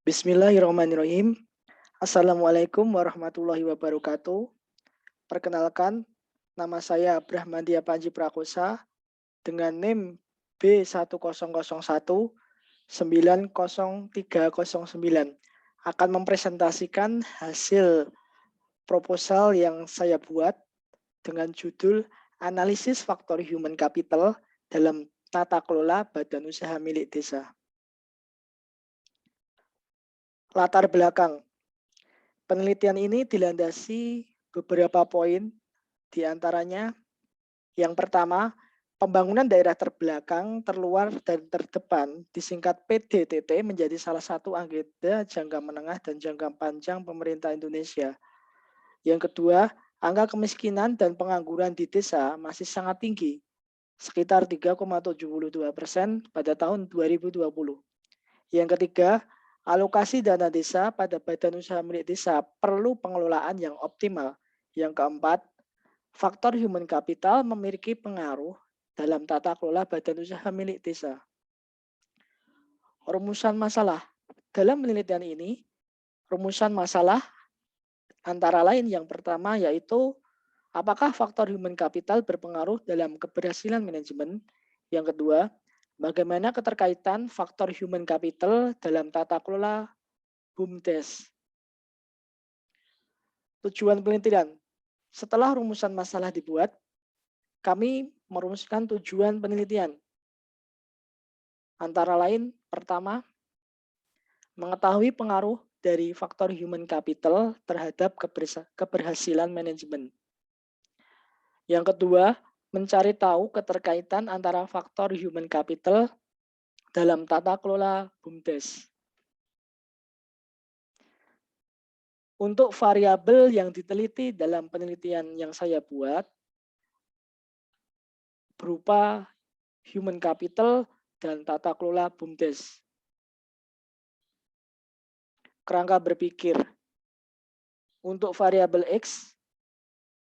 Bismillahirrahmanirrahim. Assalamualaikum warahmatullahi wabarakatuh. Perkenalkan, nama saya Brahmandia Panji Prakosa dengan NIM B100190309 akan mempresentasikan hasil proposal yang saya buat dengan judul Analisis Faktor Human Capital dalam Tata Kelola Badan Usaha Milik Desa. Latar belakang. Penelitian ini dilandasi beberapa poin, di antaranya yang pertama, pembangunan daerah terbelakang, terluar, dan terdepan disingkat PDTT menjadi salah satu agenda jangka menengah dan jangka panjang pemerintah Indonesia. Yang kedua, angka kemiskinan dan pengangguran di desa masih sangat tinggi, sekitar 3,72% pada tahun 2020. Yang ketiga, alokasi dana desa pada badan usaha milik desa perlu pengelolaan yang optimal. Yang keempat, faktor human capital memiliki pengaruh dalam tata kelola badan usaha milik desa. Rumusan masalah. Dalam penelitian ini, rumusan masalah antara lain yang pertama yaitu apakah faktor human capital berpengaruh dalam keberhasilan manajemen? Yang kedua, bagaimana keterkaitan faktor human capital dalam tata kelola BUMDes? Tujuan penelitian. Setelah rumusan masalah dibuat, kami merumuskan tujuan penelitian. Antara lain, pertama, mengetahui pengaruh dari faktor human capital terhadap keberhasilan manajemen. Yang kedua, mencari tahu keterkaitan antara faktor human capital dalam tata kelola BUMDes. Untuk variabel yang diteliti dalam penelitian yang saya buat berupa human capital dan tata kelola BUMDes. Kerangka berpikir. Untuk variabel X,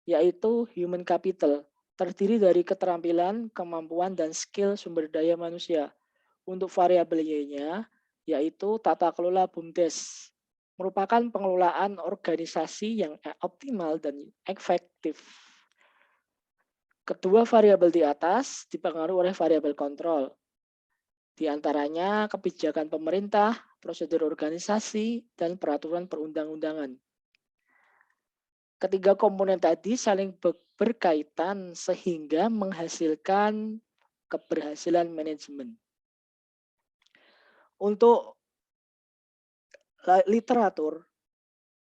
yaitu human capital, terdiri dari keterampilan, kemampuan, dan skill sumber daya manusia. Untuk variabel Y-nya, yaitu tata kelola BUMDes, merupakan pengelolaan organisasi yang optimal dan efektif. Kedua variabel di atas dipengaruhi oleh variabel kontrol. Di antaranya kebijakan pemerintah, prosedur organisasi, dan peraturan perundang-undangan. Ketiga komponen tadi saling berkaitan sehingga menghasilkan keberhasilan manajemen. Untuk literatur,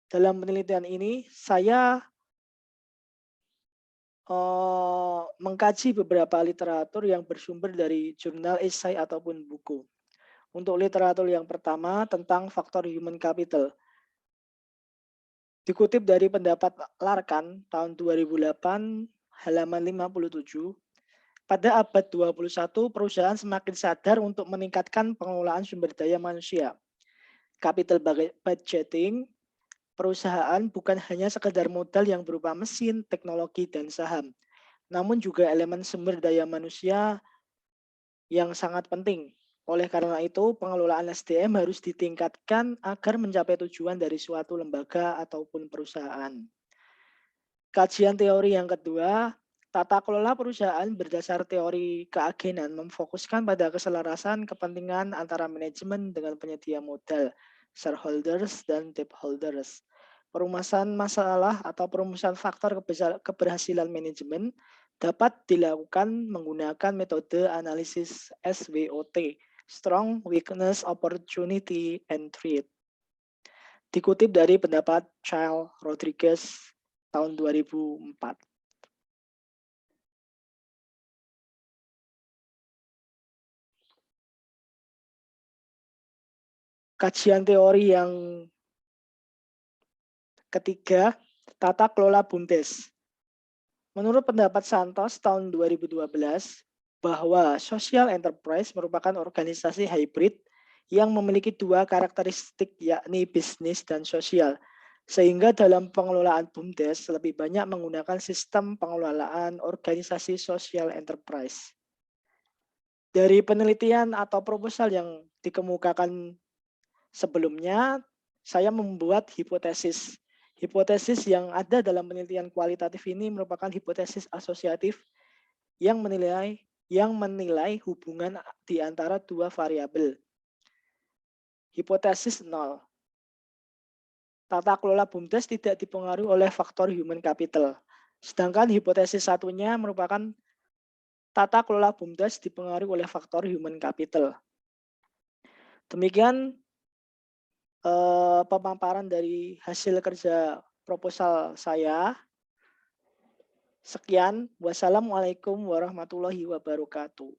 dalam penelitian ini saya mengkaji beberapa literatur yang bersumber dari jurnal, esai, ataupun buku. Untuk literatur yang pertama tentang faktor human capital. Dikutip dari pendapat Larkan tahun 2008 halaman 57, pada abad 21 perusahaan semakin sadar untuk meningkatkan pengelolaan sumber daya manusia. Capital budgeting perusahaan bukan hanya sekedar modal yang berupa mesin, teknologi, dan saham, namun juga elemen sumber daya manusia yang sangat penting. Oleh karena itu, pengelolaan SDM harus ditingkatkan agar mencapai tujuan dari suatu lembaga ataupun perusahaan. Kajian teori yang kedua, tata kelola perusahaan berdasar teori keagenan memfokuskan pada keselarasan kepentingan antara manajemen dengan penyedia modal, shareholders, dan debt holders. Perumusan masalah atau perumusan faktor keberhasilan manajemen dapat dilakukan menggunakan metode analisis SWOT, Strong, Weakness, Opportunity, and Threat. Dikutip dari pendapat Charles Rodriguez tahun 2004. Kajian teori yang ketiga, tata kelola BUMDes. Menurut pendapat Santos tahun 2012, bahwa social enterprise merupakan organisasi hybrid yang memiliki dua karakteristik, yakni bisnis dan sosial. Sehingga dalam pengelolaan BUMDes lebih banyak menggunakan sistem pengelolaan organisasi social enterprise. Dari penelitian atau proposal yang dikemukakan Sebelumnya, saya membuat hipotesis. Hipotesis yang ada dalam penelitian kualitatif ini merupakan hipotesis asosiatif yang menilai hubungan di antara dua variabel. Hipotesis 0. Tata kelola BUMDes tidak dipengaruhi oleh faktor human capital. Sedangkan hipotesis satunya merupakan tata kelola BUMDes dipengaruhi oleh faktor human capital. Demikian pemaparan dari hasil kerja proposal saya. Sekian, wassalamualaikum warahmatullahi wabarakatuh.